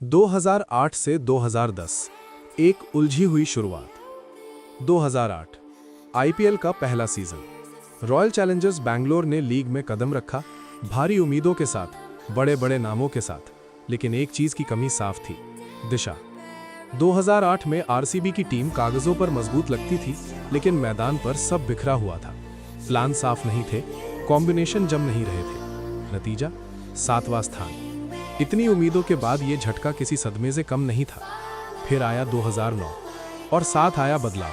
2008 से 2010 एक उलझी हुई शुरुआत। 2008 आईपीएल का पहला सीजन। रॉयल चैलेंजर्स बैंगलोर ने लीग में कदम रखा, भारी उम्मीदों के साथ, बड़े बड़े नामों के साथ, लेकिन एक चीज की कमी साफ थी, दिशा। 2008 में आरसीबी की टीम कागजों पर मजबूत लगती थी, लेकिन मैदान पर सब बिखरा हुआ था। प्लान साफ नहीं थे, कॉम्बिनेशन जम नहीं रहे थे। नतीजा 7वां स्थान। इतनी उम्मीदों के बाद ये झटका किसी सदमे से कम नहीं था। फिर आया 2009 और साथ आया बदलाव।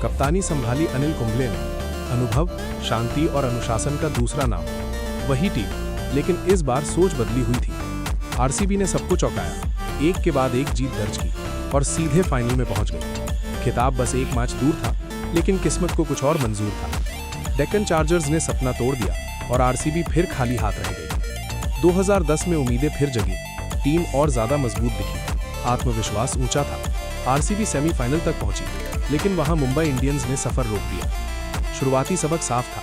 कप्तानी संभाली अनिल कुंबले ने। अनुभव, शांति और अनुशासन का दूसरा नाम। वही टीम, लेकिन इस बार सोच बदली हुई थी। आरसीबी ने सबको चौंकाया, एक के बाद एक जीत दर्ज की और सीधे फाइनल में पहुंच गई। खिताब बस एक मैच दूर था, लेकिन किस्मत को कुछ और मंजूर था। डेक्कन चार्जर्स ने सपना तोड़ दिया और आरसीबी फिर खाली हाथ रह गई। 2010 में उम्मीदें फिर जगी, टीम और ज्यादा मजबूत दिखी, आत्मविश्वास ऊंचा था। आरसीबी सेमीफाइनल तक पहुंची, लेकिन वहां मुंबई इंडियंस ने सफर रोक दिया। शुरुआती सबक साफ था,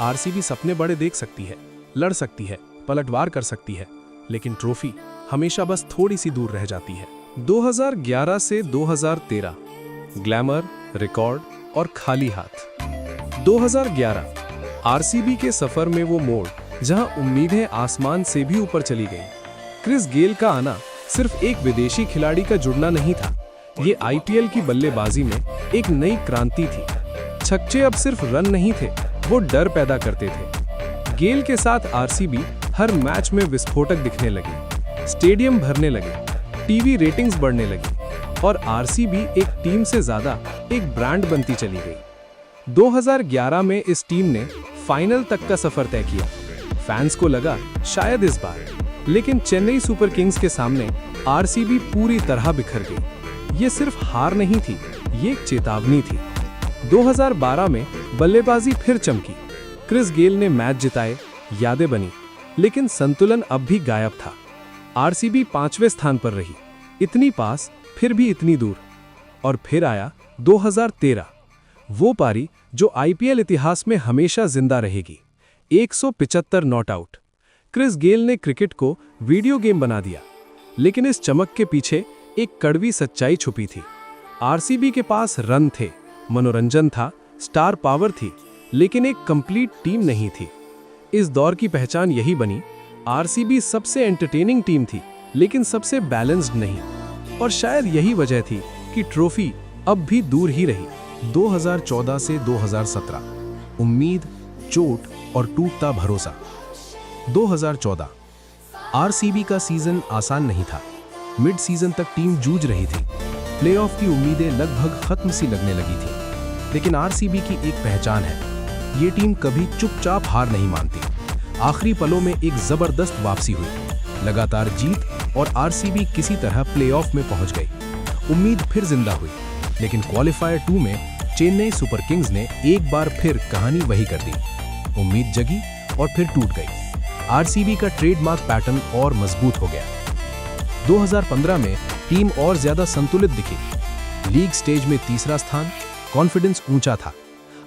आरसीबी सपने बड़े देख सकती है, लड़ सकती है, पलटवार कर सकती है, लेकिन ट्रॉफी हमेशा बस थोड़ी सी दूर रह जाती है। 2011 से 2013 ग्लैमर, रिकॉर्ड और खाली हाथ। 2011 आरसीबी के सफर में वो मोड़ जहां उम्मीदें आसमान से भी ऊपर चली गईं। क्रिस गेल का आना सिर्फ एक विदेशी खिलाड़ी का जुड़ना नहीं था, ये आईपीएल की बल्लेबाजी में एक नई क्रांति थी। छक्के अब सिर्फ रन नहीं थे, वो डर पैदा करते थे। गेल के साथ आरसीबी हर मैच में विस्फोटक दिखने लगी, स्टेडियम भरने लगे, टीवी रेटिंग्स बढ़ने लगी और आरसीबी एक टीम से ज्यादा एक ब्रांड बनती चली गई। 2011 में इस टीम ने फाइनल तक का सफर तय किया। फैंस को लगा शायद इस बार, लेकिन चेन्नई सुपर किंग्स के सामने आरसीबी पूरी तरह बिखर गई। ये सिर्फ हार नहीं थी, ये एक चेतावनी थी। 2012 में बल्लेबाजी फिर चमकी, क्रिस गेल ने मैच जिताए, यादें बनी, लेकिन संतुलन अब भी गायब था। आरसीबी 5वें स्थान पर रही, इतनी पास फिर भी इतनी दूर। और फिर आया 2013, वो पारी जो आईपीएल इतिहास में हमेशा जिंदा रहेगी। 175 नॉट आउट। क्रिस गेल ने क्रिकेट को वीडियो गेम बना दिया, लेकिन इस चमक के पीछे एक कड़वी सच्चाई छुपी थी। आरसीबी के पास रन थे, मनोरंजन था, स्टार पावर थी, लेकिन एक कंप्लीट टीम नहीं थी। इस दौर की पहचान यही बनी, आरसीबी सबसे एंटरटेनिंग टीम थी, लेकिन सबसे बैलेंस्ड नहीं। और शायद यही वजह थी कि ट्रॉफी अब भी दूर ही रही। 2014 से 2017 उम्मीद, चोट और टूटता भरोसा। 2014 आरसीबी का सीजन आसान नहीं था। मिड सीजन तक टीम जूझ रही थी, प्लेऑफ की उम्मीदें लगभग खत्म सी लगने लगी थी। लेकिन आरसीबी की एक पहचान है, ये टीम कभी चुपचाप हार नहीं मानती। आखिरी पलों में एक जबरदस्त वापसी हुई, लगातार जीत और आरसीबी किसी तरह प्लेऑफ में पहुंच गई। उम्मीद फिर जिंदा हुई, लेकिन क्वालिफायर 2 में चेन्नई सुपर किंग्स ने एक बार फिर कहानी वही कर दी। उम्मीद जगी और फिर टूट गई। आरसीबी का ट्रेडमार्क पैटर्न और मजबूत हो गया। 2015 में टीम और ज्यादा संतुलित दिखी। लीग स्टेज में तीसरा स्थान, कॉन्फिडेंस ऊंचा था।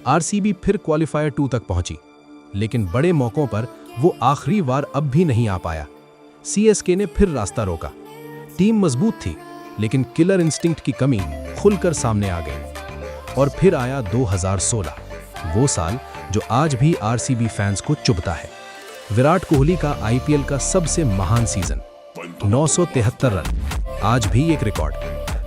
आरसीबी फिर क्वालिफायर 2 तक पहुंची, लेकिन बड़े मौकों पर वो आखिरी बार अब भी नहीं आ पाया। सीएसके ने फिर रास्ता रोका। टीम मजबूत थी, लेकिन किलर इंस्टिंक्ट की कमी खुलकर सामने आ गई। और फिर आया 2016, वो साल जो आज भी आरसीबी फैंस को चुभता है। विराट कोहली का आईपीएल का सबसे महान सीजन, 973 रन, आज भी एक रिकॉर्ड।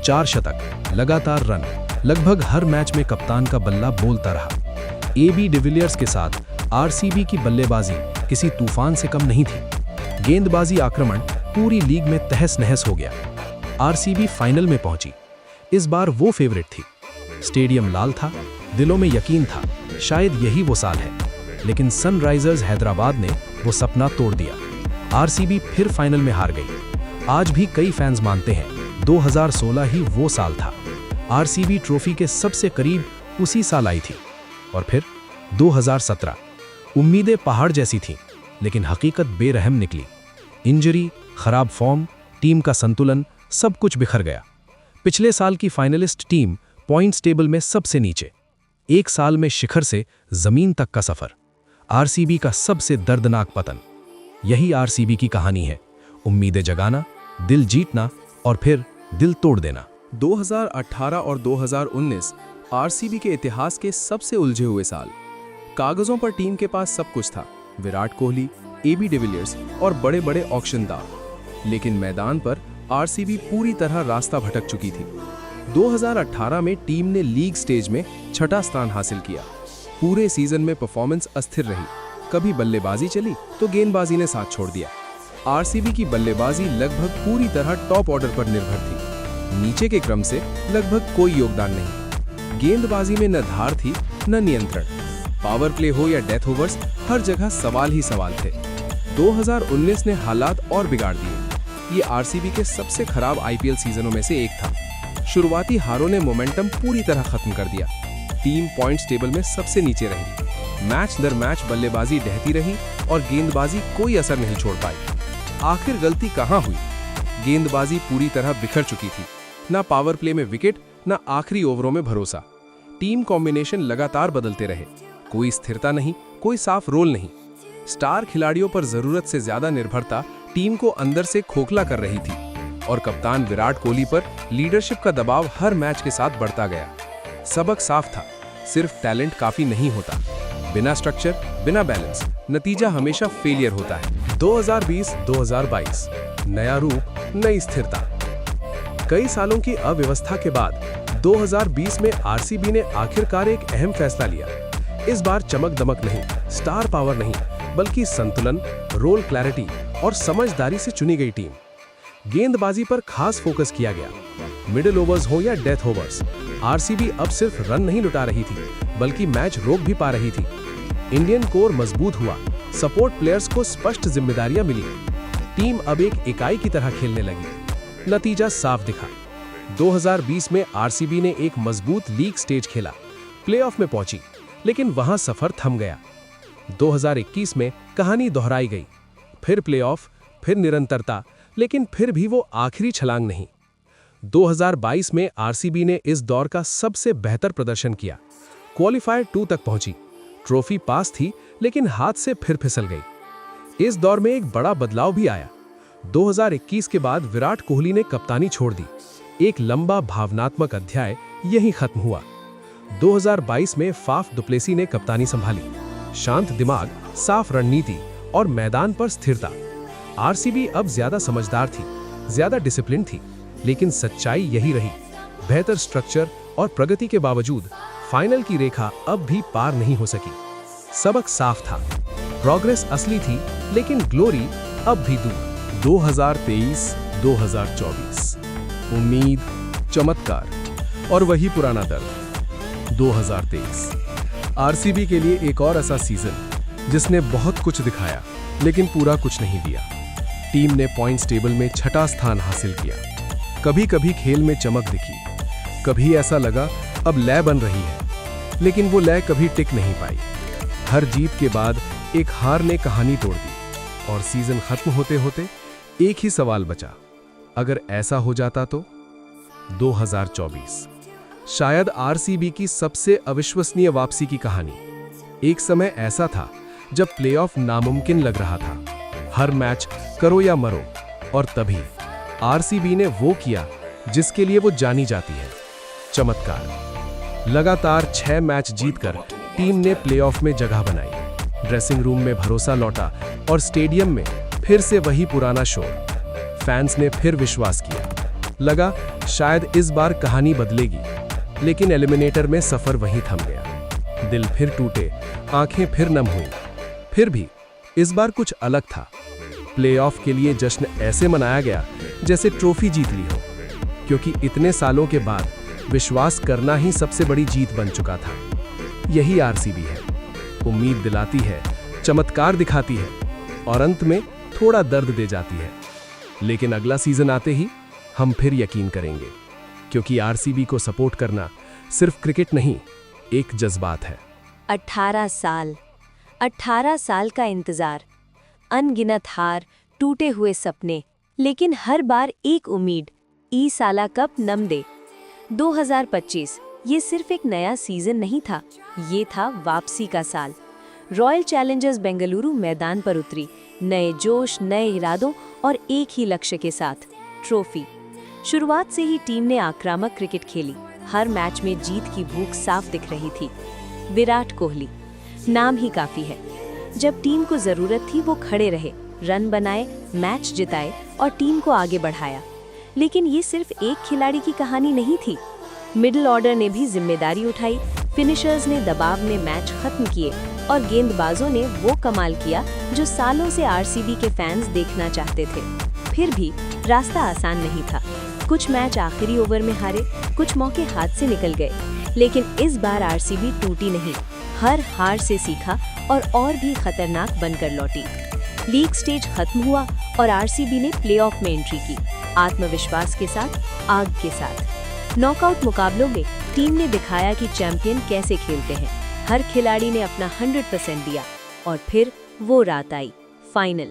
4 शतक, लगातार रन, लगभग हर मैच में कप्तान का बल्ला बोलता रहा। एबी डिविलियर्स के साथ आरसीबी की बल्लेबाजी किसी तूफान से कम नहीं थी। गेंदबाजी आक्रमण पूरी लीग में तहस नहस हो गया। आरसीबी फाइनल में पहुंची। इस बार वो फेवरेट थी। स्टेडियम लाल था, दिलों में यकीन था, शायद यही वो साल है। लेकिन सनराइजर्स हैदराबाद ने वो सपना तोड़ दिया। आरसीबी फिर फाइनल में हार गई। आज भी कई फैंस मानते हैं 2016 ही वो साल था। आरसीबी ट्रॉफी के सबसे करीब उसी साल आई थी। और फिर 2017 उम्मीदें पहाड़ जैसी थीं, लेकिन हकीकत बेरहम निकली। इंजरी, खराब फॉर्म, टीम का संतुलन, सब कुछ बिखर गया। पिछले साल की फाइनलिस्ट टीम पॉइंट्स टेबल में सबसे नीचे। एक साल में शिखर से जमीन तक का सफर। आरसीबी का सबसे दर्दनाक पतन। यही आरसीबी की कहानी है, उम्मीदें जगाना, दिल जीतना और फिर दिल तोड़ देना। 2018 और 2019 आरसीबी के इतिहास के सबसे उलझे हुए साल। कागजों पर टीम के पास सब कुछ था, विराट कोहली, एबी डिविलियर्स और बड़े बड़े ऑक्शनदार, लेकिन मैदान पर आरसीबी पूरी तरह रास्ता भटक चुकी थी। 2018 में टीम ने लीग स्टेज में छठा स्थान हासिल किया। पूरे सीजन में परफॉर्मेंस अस्थिर रही, कभी बल्लेबाजी चली तो गेंदबाजी ने साथ छोड़ दिया। आरसीबी की बल्लेबाजी लगभग पूरी तरह टॉप ऑर्डर पर निर्भर थी, नीचे के क्रम से लगभग कोई योगदान नहीं। गेंदबाजी में न धार थी न नियंत्रण, पावर प्ले हो या डेथ ओवर्स, हर जगह सवाल ही सवाल थे। 2019 ने हालात और बिगाड़ दिए। ये आरसीबी के सबसे खराब आईपीएल सीजनों में से एक था। शुरुआती हारों ने मोमेंटम पूरी तरह खत्म कर दिया। टीम पॉइंट्स टेबल में सबसे नीचे रही। मैच दर मैच बल्लेबाजी ढहती रही और गेंदबाजी कोई असर नहीं छोड़ पाई। आखिर गलती कहां हुई? गेंदबाजी पूरी तरह बिखर चुकी थी, ना पावर प्ले में विकेट, ना आखिरी ओवरों में भरोसा। टीम कॉम्बिनेशन लगातार बदलते रहे, कोई स्थिरता नहीं, कोई साफ रोल नहीं। स्टार खिलाड़ियों पर जरूरत से ज्यादा निर्भरता टीम को अंदर से खोखला कर रही थी और कप्तान विराट कोहली पर लीडरशिप का दबाव हर मैच के साथ बढ़ता गया। सबक साफ था, सिर्फ टैलेंट काफी नहीं होता। बिना स्ट्रक्चर, बिना बैलेंस, नतीजा हमेशा फेलियर होता है। 2020-2022 नया रूप, नई स्थिरता। कई सालों की अव्यवस्था के बाद 2020 में आरसीबी ने आखिरकार एक अहम फैसला लिया। इस बार चमक दमक नहीं, स्टार पावर नहीं, बल्कि संतुलन, रोल क्लैरिटी और समझदारी से चुनी गई टीम। गेंदबाजी पर खास फोकस किया गया। मिडिल ओवर्स हो या डेथ ओवर्स, आरसीबी अब सिर्फ रन नहीं लुटा रही थी, बल्कि मैच रोक भी पा रही थी। इंडियन कोर मजबूत हुआ, सपोर्ट प्लेयर्स को स्पष्ट जिम्मेदारियां मिली। टीम अब एक इकाई की तरह खेलने लगी। नतीजा साफ दिखा। 2020 में आरसीबी ने एक मजबूत लीग स्टेज खेला, प्लेऑफ में पहुंची, लेकिन वहां सफर थम गया। 2021 में कहानी दोहराई गई, फिर प्लेऑफ, फिर निरंतरता, लेकिन फिर भी वो आखिरी छलांग नहीं। 2022 में आरसीबी ने इस दौर का सबसे बेहतर प्रदर्शन किया। क्वालीफायर 2 तक पहुंची, ट्रॉफी पास थी, लेकिन हाथ से फिर फिसल गई। इस दौर में एक बड़ा बदलाव भी आया। 2021 के बाद विराट कोहली ने कप्तानी छोड़ दी। एक लंबा भावनात्मक अध्याय यहीं खत्म हुआ। 2022 में फाफ डुप्लेसी ने कप्तानी संभाली। शांत दिमाग, साफ रणनीति और मैदान पर स्थिरता। आरसीबी अब ज्यादा समझदार थी, ज्यादा डिसिप्लिन थी, लेकिन सच्चाई यही रही। बेहतर स्ट्रक्चर और प्रगति के बावजूद फाइनल की रेखा अब भी पार नहीं हो सकी। सबक साफ था, प्रोग्रेस असली थी, लेकिन ग्लोरी अब भी दूर। 2023-2024 उम्मीद, चमत्कार और वही पुराना दर्द। 2023 आरसीबी के लिए एक और ऐसा सीजन जिसने बहुत कुछ दिखाया, लेकिन पूरा कुछ नहीं दिया। टीम ने पॉइंट्स टेबल में छठा स्थान हासिल किया। कभी कभी खेल में चमक दिखी, कभी ऐसा लगा अब लय बन रही है, लेकिन वो लय कभी टिक नहीं पाई। हर जीत के बाद एक हार ने कहानी तोड़ दी और सीजन खत्म होते होते एक ही सवाल बचा, अगर ऐसा हो जाता तो। 2024 शायद आरसीबी की सबसे अविश्वसनीय वापसी की कहानी। एक समय ऐसा था जब प्लेऑफ नामुमकिन लग रहा था, हर मैच करो या मरो, और तभी आरसीबी ने वो किया जिसके लिए वो जानी जाती है, चमत्कार। लगातार 6 मैच जीतकर टीम ने प्लेऑफ में जगह बनाई। ड्रेसिंग रूम में भरोसा लौटा और स्टेडियम में फिर से वही पुराना शोर। फैंस ने फिर विश्वास किया, लगा शायद इस बार कहानी बदलेगी, लेकिन एलिमिनेटर में सफर वहीं थम गया। दिल फिर टूटे, आंखें फिर नम हुई। फिर भी इस बार कुछ अलग था। प्लेऑफ के लिए जश्न ऐसे मनाया गया जैसे ट्रॉफी जीत ली हो, क्योंकि इतने सालों के बाद विश्वास करना ही सबसे बड़ी जीत बन चुका था। यही आरसीबी है, उम्मीद दिलाती है, चमत्कार दिखाती है और अंत में थोड़ा दर्द दे जाती है। लेकिन अगला सीजन आते ही हम फिर यकीन करेंगे, क्योंकि आरसीबी को सपोर्ट करना सिर्फ क्रिकेट नहीं, एक जज्बात है। 18 साल का इंतजार, अनगिनत हार, टूटे हुए सपने, लेकिन हर बार एक उम्मीद, ई साला कप नम दे। 2025 ये सिर्फ एक नया सीजन नहीं था, ये था वापसी का साल। रॉयल चैलेंजर्स बेंगलुरु मैदान पर उतरी, नए जोश, नए इरादों और एक ही लक्ष्य के साथ, ट्रॉफी। शुरुआत से ही टीम ने आक्रामक क्रिकेट खेली। हर मैच में जीत की भूख साफ दिख रही थी। विराट कोहली, नाम ही काफी है। जब टीम को जरूरत थी वो खड़े रहे, रन बनाए, मैच जिताए और टीम को आगे बढ़ाया। लेकिन ये सिर्फ एक खिलाड़ी की कहानी नहीं थी। मिडिल ऑर्डर ने भी जिम्मेदारी उठाई, फिनिशर्स ने दबाव में मैच खत्म किए और गेंदबाजों ने वो कमाल किया जो सालों से आरसीबी के फैंस देखना चाहते थे। फिर भी रास्ता आसान नहीं था। कुछ मैच आखिरी ओवर में हारे, कुछ मौके हाथ से निकल गए, लेकिन इस बार आरसीबी टूटी नहीं। हर हार से सीखा और भी खतरनाक बनकर लौटी। लीग स्टेज खत्म हुआ और आरसीबी ने प्लेऑफ में एंट्री की, आत्मविश्वास के साथ, आग के साथ। नॉकआउट मुकाबलों में टीम ने दिखाया कि चैंपियन कैसे खेलते हैं। हर खिलाड़ी ने अपना 100% दिया और फिर वो रात आई, फाइनल।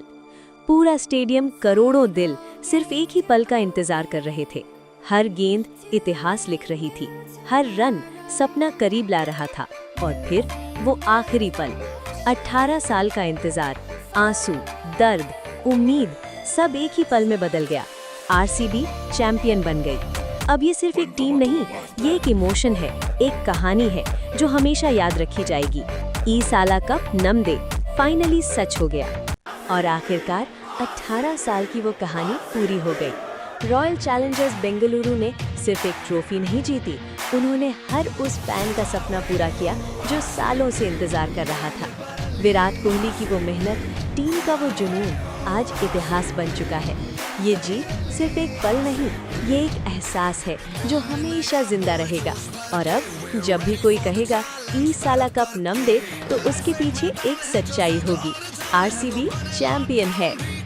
पूरा स्टेडियम, करोड़ों दिल सिर्फ एक ही पल का इंतजार कर रहे थे। हर गेंद इतिहास लिख रही थी, हर रन सपना करीब ला रहा था। और फिर वो आखिरी पल, 18 साल का इंतजार, आंसू, दर्द, उम्मीद, सब एक ही पल में बदल गया। आरसीबी चैंपियन बन गई। अब ये सिर्फ एक टीम नहीं, ये एक इमोशन है, एक कहानी है जो हमेशा याद रखी जाएगी। ई साला कप नम दे फाइनली सच हो गया और आखिरकार 18 साल की वो कहानी पूरी हो गई। रॉयल चैलेंजर्स बेंगलुरु ने सिर्फ एक ट्रॉफी नहीं जीती, उन्होंने हर उस फैन का सपना पूरा किया जो सालों से इंतजार कर रहा था। विराट कोहली की वो मेहनत, टीम का वो जुनून आज इतिहास बन चुका है। ये जीत सिर्फ एक पल नहीं, ये एक एहसास है जो हमेशा जिंदा रहेगा। और अब जब भी कोई कहेगा ई साला कप नम दे, तो उसके पीछे एक सच्चाई होगी, आरसीबी चैंपियन है।